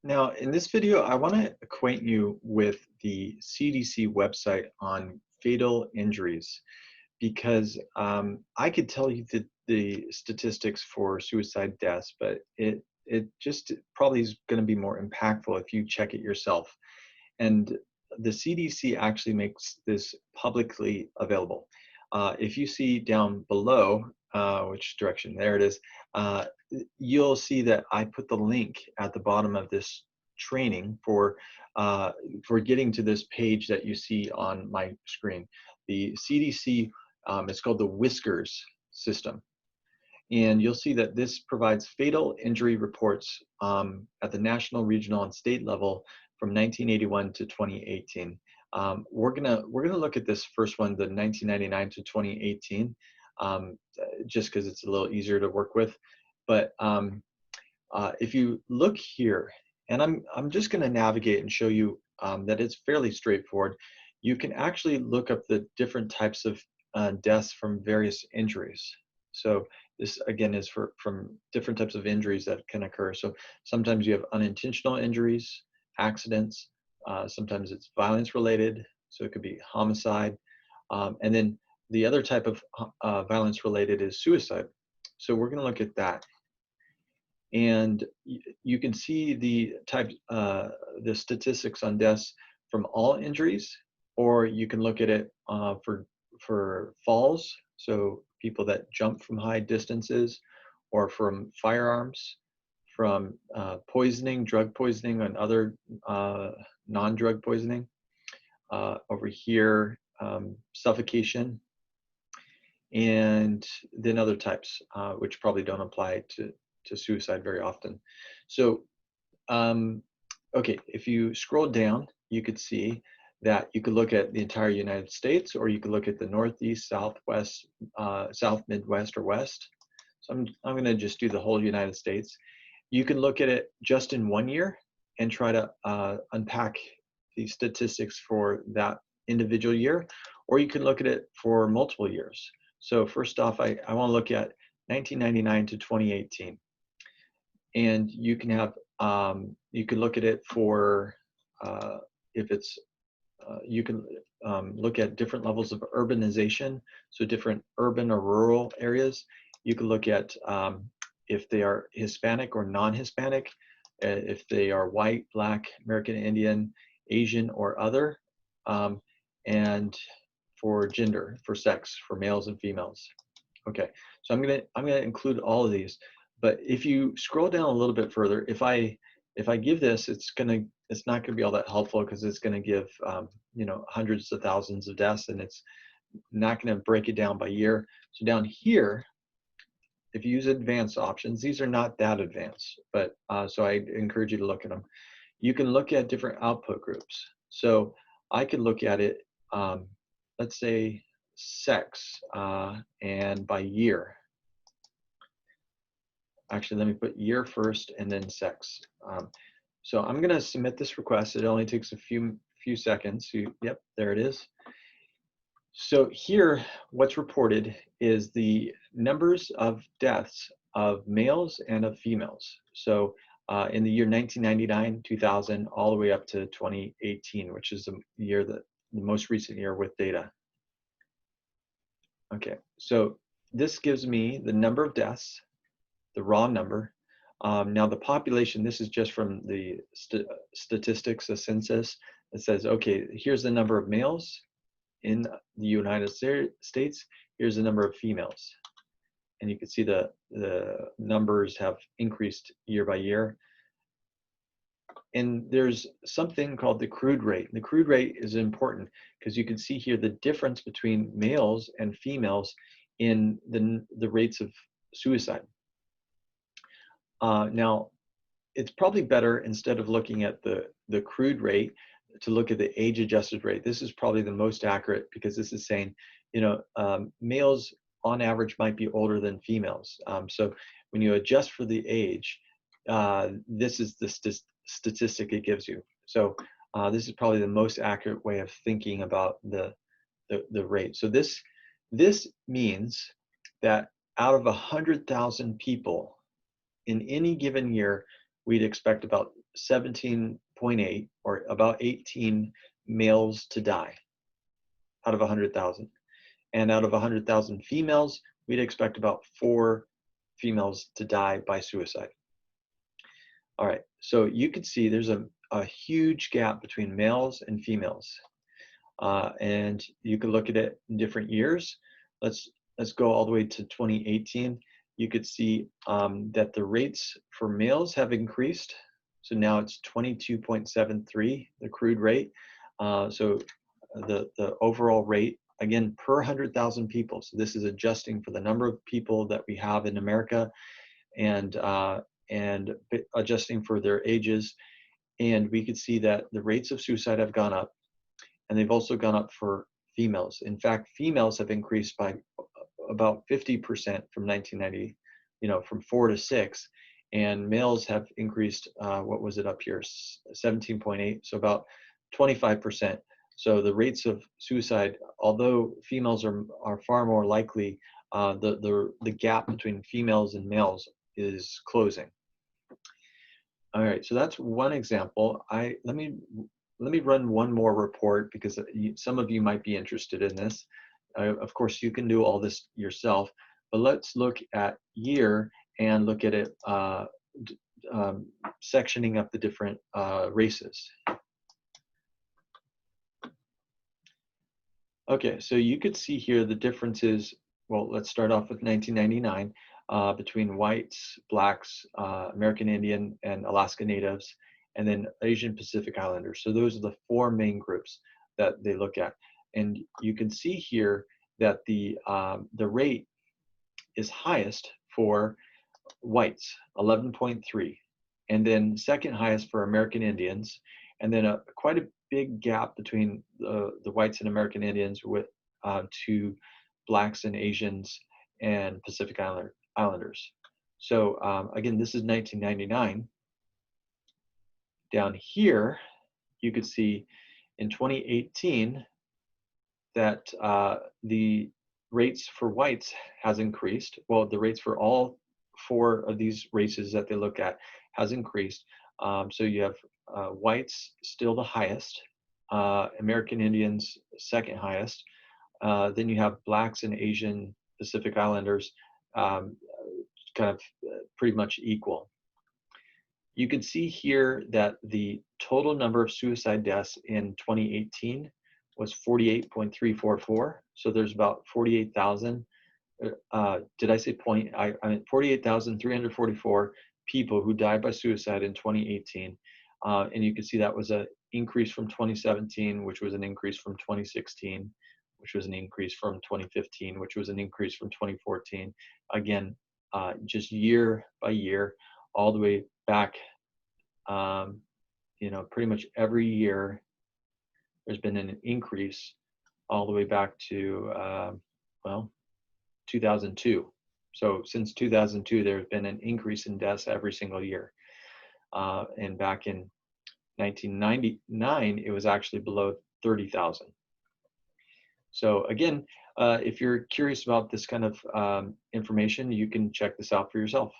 Now, in this video, I want to acquaint you with the CDC website on fatal injuries because I could tell you the statistics for suicide deaths, but it just probably is going to be more impactful if you check it yourself. And the CDC actually makes this publicly available. If you see down below, which direction, there it is, uh, you'll see that I put the link at the bottom of this training for getting to this page that you see on my screen. The CDC, it's called the WISQARS system. And you'll see that this provides fatal injury reports at the national, regional, and state level from 1981 to 2018. We're gonna look at this first one, the 1999 to 2018, just because it's a little easier to work with. But if you look here, and I'm just going to navigate and show you that it's fairly straightforward. You can actually look up the different types of deaths from various injuries. So this again is from different types of injuries that can occur. So sometimes you have unintentional injuries, accidents. Sometimes it's violence related, so it could be homicide. And then the other type of violence related is suicide. So we're going to look at that. And you can see the statistics on deaths from all injuries, or you can look at it for falls, so people that jump from high distances, or from firearms, from poisoning, drug poisoning, and other non-drug poisoning. Over here, suffocation, and then other types, which probably don't apply to suicide very often. So, okay, if you scroll down, you could see that you could look at the entire United States, or you could look at the Northeast, Southwest, South, Midwest, or West. So I'm going to just do the whole United States. You can look at it just in 1 year and try to unpack the statistics for that individual year, or you can look at it for multiple years. So first off, I want to look at 1999 to 2018. And you can have you can look at it for if it's you can look at different levels of urbanization, so different urban or rural areas. You can look at if they are Hispanic or non-Hispanic, if they are white, black, American Indian, Asian, or other, and for gender, for sex, for males and females. Okay, so I'm gonna include all of these. But if you scroll down a little bit further, if I give this, it's not gonna be all that helpful, because it's gonna give hundreds of thousands of deaths, and it's not gonna break it down by year. So down here, if you use advanced options, these are not that advanced, but so I encourage you to look at them. You can look at different output groups. So I could look at it, let's say sex, and by year. Actually, let me put year first and then sex. So I'm going to submit this request. It only takes a few seconds. Yep, there it is. So here, what's reported is the numbers of deaths of males and of females. So in the year 1999, 2000, all the way up to 2018, which is the most recent year with data. Okay, so this gives me the number of deaths, the raw number. Now the population, this is just from the statistics, the census. It says, okay, here's the number of males in the United States. Here's the number of females. And you can see the numbers have increased year by year. And there's something called the crude rate. The crude rate is important because you can see here the difference between males and females in the rates of suicide. Now, it's probably better, instead of looking at the crude rate, to look at the age-adjusted rate. This is probably the most accurate, because this is saying, males on average might be older than females. So when you adjust for the age, this is the statistic it gives you. So this is probably the most accurate way of thinking about the rate. So this means that out of 100,000 people in any given year, we'd expect about 17.8 or about 18 males to die out of 100,000. And out of 100,000 females, we'd expect about 4 females to die by suicide. All right, so you can see there's a huge gap between males and females. And you can look at it in different years. Let's go all the way to 2018. You could see that the rates for males have increased. So now it's 22.73, the crude rate. So the overall rate, again, per 100,000 people. So this is adjusting for the number of people that we have in America and adjusting for their ages. And we could see that the rates of suicide have gone up, and they've also gone up for females. In fact, females have increased by about 50% from 1990, from 4 to 6, and males have increased, what was it up here, 17.8, so about 25%. So the rates of suicide, although females are far more likely, the gap between females and males is closing. All right, so that's one example. Let me run one more report because some of you might be interested in this. Of course, you can do all this yourself, but let's look at year and look at it sectioning up the different races. Okay, so you could see here the differences. Well, let's start off with 1999 between whites, blacks, American Indian, and Alaska Natives, and then Asian Pacific Islanders. So those are the 4 main groups that they look at. And you can see here that the rate is highest for whites, 11.3, and then second highest for American Indians, and then quite a big gap between the whites and American Indians with to blacks and Asians and Pacific Islanders. So again, this is 1999. Down here, you could see in 2018 that the rates for whites has increased. Well, the rates for all 4 of these races that they look at has increased. So you have whites still the highest, American Indians second highest. Then you have blacks and Asian Pacific Islanders kind of pretty much equal. You can see here that the total number of suicide deaths in 2018 was 48.344. So there's about 48,000. Did I say point? I mean 48,344 people who died by suicide in 2018. And you can see that was an increase from 2017, which was an increase from 2016, which was an increase from 2015, which was an increase from 2014. Again, just year by year, all the way back, pretty much every year, there's been an increase all the way back to, 2002. So since 2002, there's been an increase in deaths every single year. And back in 1999, it was actually below 30,000. So again, if you're curious about this kind of information, you can check this out for yourself.